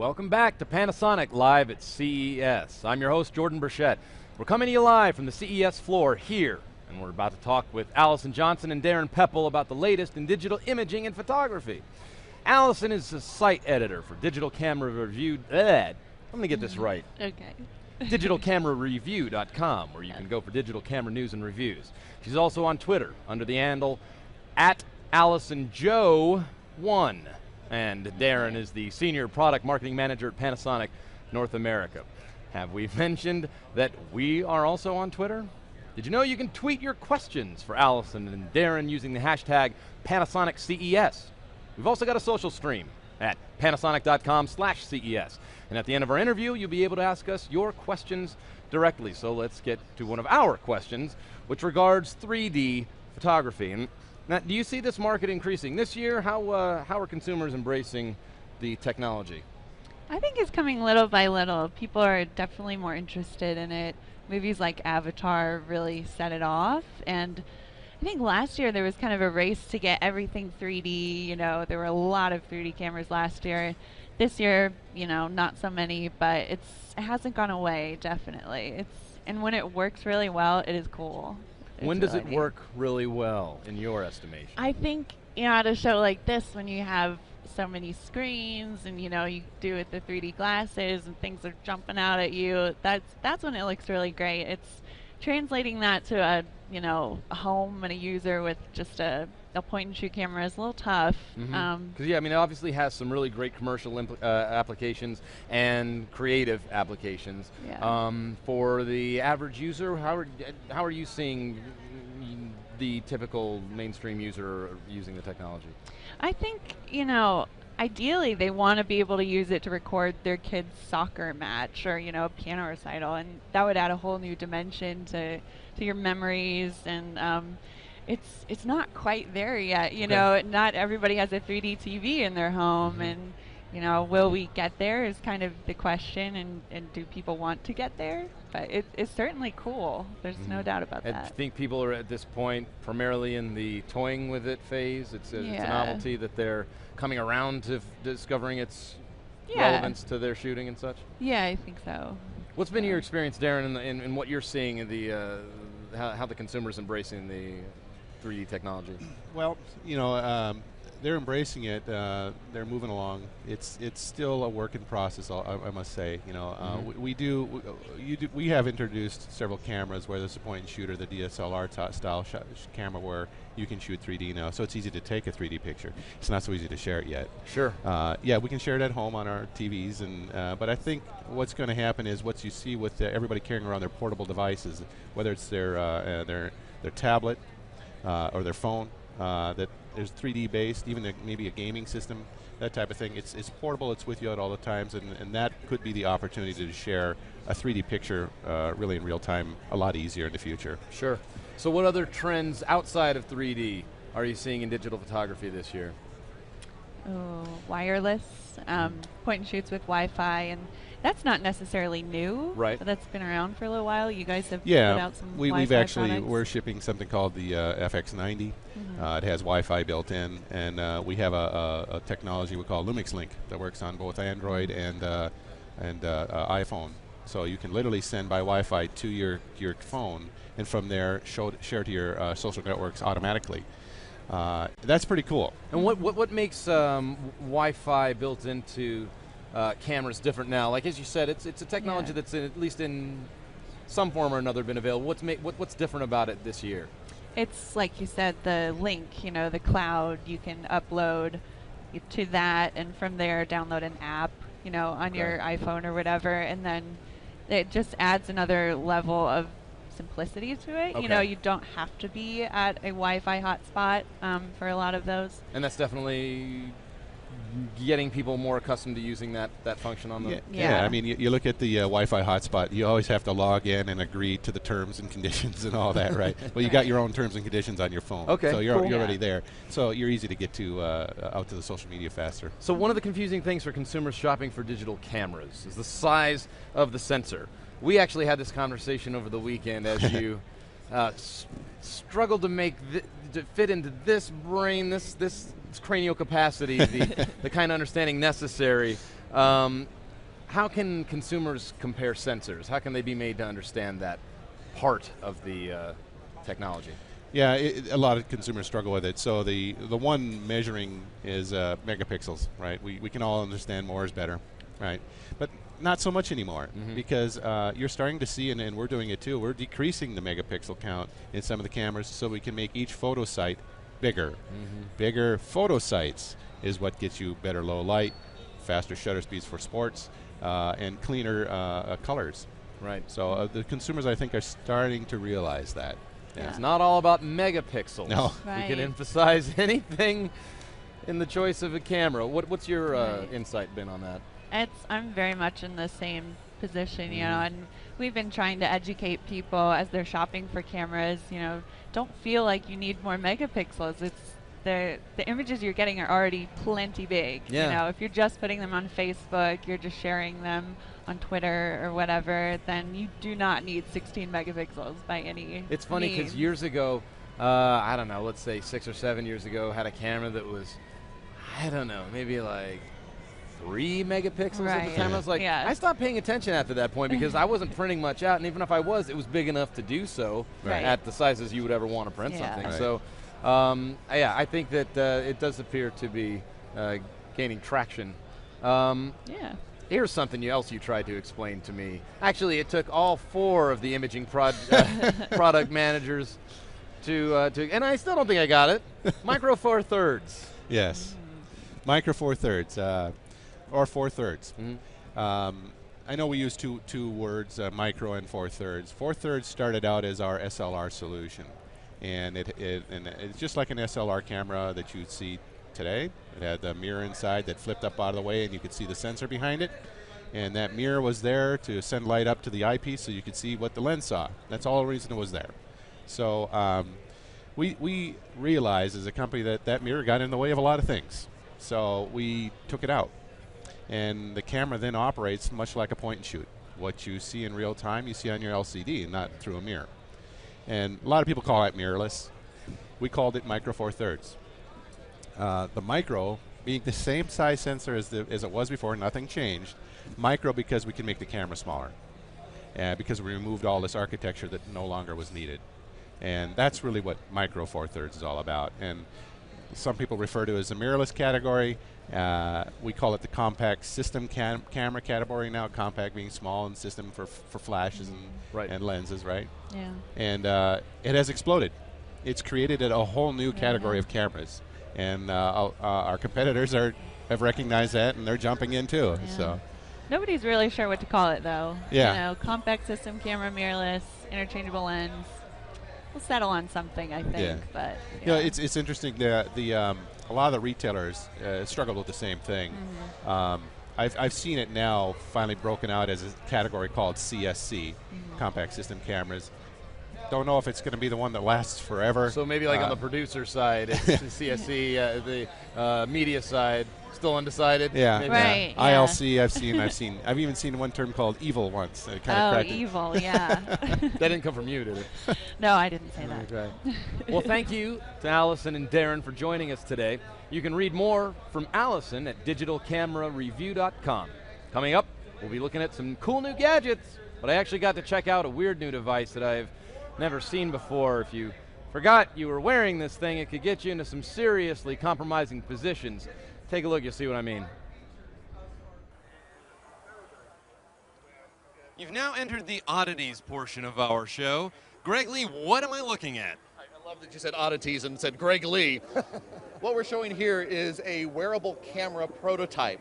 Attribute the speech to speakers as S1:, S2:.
S1: welcome back to Panasonic Live at CES. I'm your host, Jordan Burchett. We're coming to you live from the CES floor here, and we're about to talk with Allison Johnson and Darrin Pepple about the latest in digital imaging and photography. Allison is the site editor for DigitalCameraReview's. I'm going to get this right.
S2: Okay.
S1: DigitalCameraReview.com, where you can go for digital camera news and reviews. She's also on Twitter under the handle @AllisonJoe1. And Darrin is the Senior Product Marketing Manager at Panasonic North America. Have we mentioned that we are also on Twitter? Did you know you can tweet your questions for Allison and Darrin using the hashtag PanasonicCES? We've also got a social stream at Panasonic.com/CES. And at the end of our interview, you'll be able to ask us your questions directly. So let's get to one of our questions, which regards 3D photography. And now, do you see this market increasing this year? How are consumers embracing the technology?
S2: I think it's coming little by little. People are definitely more interested in it. Movies like Avatar really set it off. And I think last year there was kind of a race to get everything 3D. You know, there were a lot of 3D cameras last year. This year, you know, not so many, but it hasn't gone away, definitely. And when it works really well, it is cool.
S1: When does it work really well, in your estimation?
S2: I think, you know, at a show like this, when you have so many screens and, you know, you do it the 3D glasses and things are jumping out at you, that's when it looks really great. It's translating that to a, you know, a home and a user with just a point-and-shoot camera is a little tough.
S1: Because yeah, I mean, it obviously has some really great commercial applications and creative applications.
S2: Yeah.
S1: For the average user, how are you seeing the typical mainstream user using the technology?
S2: I think, you know, ideally they want to be able to use it to record their kid's soccer match or, you know, a piano recital, and that would add a whole new dimension to your memories. And it's not quite there yet, you know. Not everybody has a 3D TV in their home, and, you know, will we get there is kind of the question, and do people want to get there? But it's certainly cool. There's no doubt about that.
S1: I think people are at this point primarily in the toying with it phase. It's a novelty that they're coming around to discovering its relevance to their shooting and such.
S2: Yeah, I think so.
S1: What's been your experience, Darrin, in what you're seeing in the how the consumer's embracing the 3D technology?
S3: Well, you know, they're embracing it. They're moving along. It's still a work in process, I must say. You know, we have introduced several cameras where there's a point and shoot, or the DSLR style camera where you can shoot 3D now. So it's easy to take a 3D picture. It's not so easy to share it yet.
S1: Sure.
S3: Yeah, we can share it at home on our TVs, and but I think what's going to happen is what you see with everybody carrying around their portable devices, whether it's their tablet or their phone, that there's 3D based, even maybe a gaming system, that type of thing. It's portable, it's with you at all the times, and that could be the opportunity to share a 3D picture really in real time a lot easier in the future.
S1: Sure. So what other trends outside of 3D are you seeing in digital photography this year?
S2: Oh, wireless, point and shoots with Wi-Fi, and that's not necessarily new.
S1: Right.
S2: But that's been around for a little while. You guys have put out some
S3: we've
S2: Wi-Fi
S3: actually,
S2: products.
S3: we're shipping something called the FX90. It has Wi-Fi built in, and we have a technology we call Lumix Link that works on both Android and iPhone. So you can literally send by Wi-Fi to your phone, and from there share to your social networks automatically. That's pretty cool.
S1: And what makes Wi-Fi built into cameras different now? Like, as you said, it's a technology that's at least in some form or another been available. What's different about it this year?
S2: It's like you said, the link, you know, the cloud. You can upload to that, and from there download an app, you know, on your iPhone or whatever, and then it just adds another level of simplicity to it. You know, you don't have to be at a Wi-Fi hotspot for a lot of those.
S1: And that's definitely getting people more accustomed to using that function on the...
S3: Yeah, I mean, you look at the Wi-Fi hotspot, you always have to log in and agree to the terms and conditions and all that, right? Well, you got your own terms and conditions on your phone.
S1: Okay,
S3: so you're already there. So you're easy to get to out to the social media faster.
S1: So one of the confusing things for consumers shopping for digital cameras is the size of the sensor. We actually had this conversation over the weekend as you struggled to make to fit into this brain, this cranial capacity, the kind of understanding necessary How can consumers compare sensors? How can they be made to understand that part of the technology?
S3: Yeah, a lot of consumers struggle with it. So the one measuring is megapixels, right? We can all understand more is better, right? But not so much anymore, because you're starting to see, and we're doing it too, we're decreasing the megapixel count in some of the cameras so we can make each photo site bigger. Bigger photo sites is what gets you better low light, faster shutter speeds for sports, and cleaner colors.
S1: Right.
S3: So the consumers, I think, are starting to realize that.
S1: Yeah. It's not all about megapixels.
S3: No.
S2: Right.
S1: You can emphasize anything in the choice of a camera. What's your insight been on that?
S2: I'm very much in the same position, you know, and we've been trying to educate people as they're shopping for cameras, you know, don't feel like you need more megapixels. It's the images you're getting are already plenty big.
S1: Yeah.
S2: You know, if you're just putting them on Facebook, you're just sharing them on Twitter or whatever, then you do not need 16 megapixels by any
S1: It's funny because
S2: means.
S1: years ago, I don't know, let's say 6 or 7 years ago, had a camera that was, I don't know, maybe like 3 megapixels at the time. I was like, I stopped paying attention after that point because I wasn't printing much out, and even if I was, it was big enough to do so at the sizes you would ever want to print something.
S3: Right.
S1: So, yeah, I think that it does appear to be gaining traction. Here's something else you tried to explain to me. Actually, it took all 4 of the imaging product managers to, and I still don't think I got it. Micro Four Thirds.
S3: Yes. Micro Four Thirds, or 4/3. I know we use two words, micro and 4/3. 4/3 started out as our SLR solution, and it's just like an SLR camera that you'd see today. It had the mirror inside that flipped up out of the way, and you could see the sensor behind it. And that mirror was there to send light up to the eyepiece so you could see what the lens saw. That's all the reason it was there. So we realized as a company that mirror got in the way of a lot of things. So we took it out. And the camera then operates much like a point and shoot. What you see in real time, you see on your LCD, not through a mirror. And a lot of people call it mirrorless. We called it Micro Four Thirds. The micro being the same size sensor as it was before, nothing changed. Micro because we can make the camera smaller, because we removed all this architecture that no longer was needed. And that's really what Micro Four Thirds is all about. And some people refer to it as a mirrorless category. We call it the compact system camera category now, compact being small and system for flashes and lenses, right?
S2: Yeah.
S3: And it has exploded. It's created a whole new category of cameras. And our competitors have recognized that, and they're jumping in too.
S2: Yeah.
S3: So
S2: nobody's really sure what to call it, though.
S3: Yeah.
S2: You know, compact system camera, mirrorless, interchangeable lens. We'll settle on something, I think.
S3: Yeah.
S2: But
S3: you know, it's interesting that a lot of the retailers struggled with the same thing. I've seen it now finally broken out as a category called CSC, compact system cameras. Don't know if it's going to be the one that lasts forever.
S1: So maybe like on the producer side, it's the CSC, the media side, still undecided.
S3: Yeah,
S1: maybe.
S2: Right.
S3: Yeah. ILC. I've even seen one term called evil once. It kind of cracked
S2: evil, yeah.
S1: That didn't come from you, did it?
S2: No, I didn't say that.
S1: Okay. Well, thank you to Allison and Darrin for joining us today. You can read more from Allison at DigitalCameraReview.com. Coming up, we'll be looking at some cool new gadgets, but I actually got to check out a weird new device that I've never seen before. If you forgot you were wearing this thing, it could get you into some seriously compromising positions. Take a look, you'll see what I mean.
S4: You've now entered the oddities portion of our show. Greg Lee, what am I looking at?
S5: I love that you said oddities and said Greg Lee. What we're showing here is a wearable camera prototype.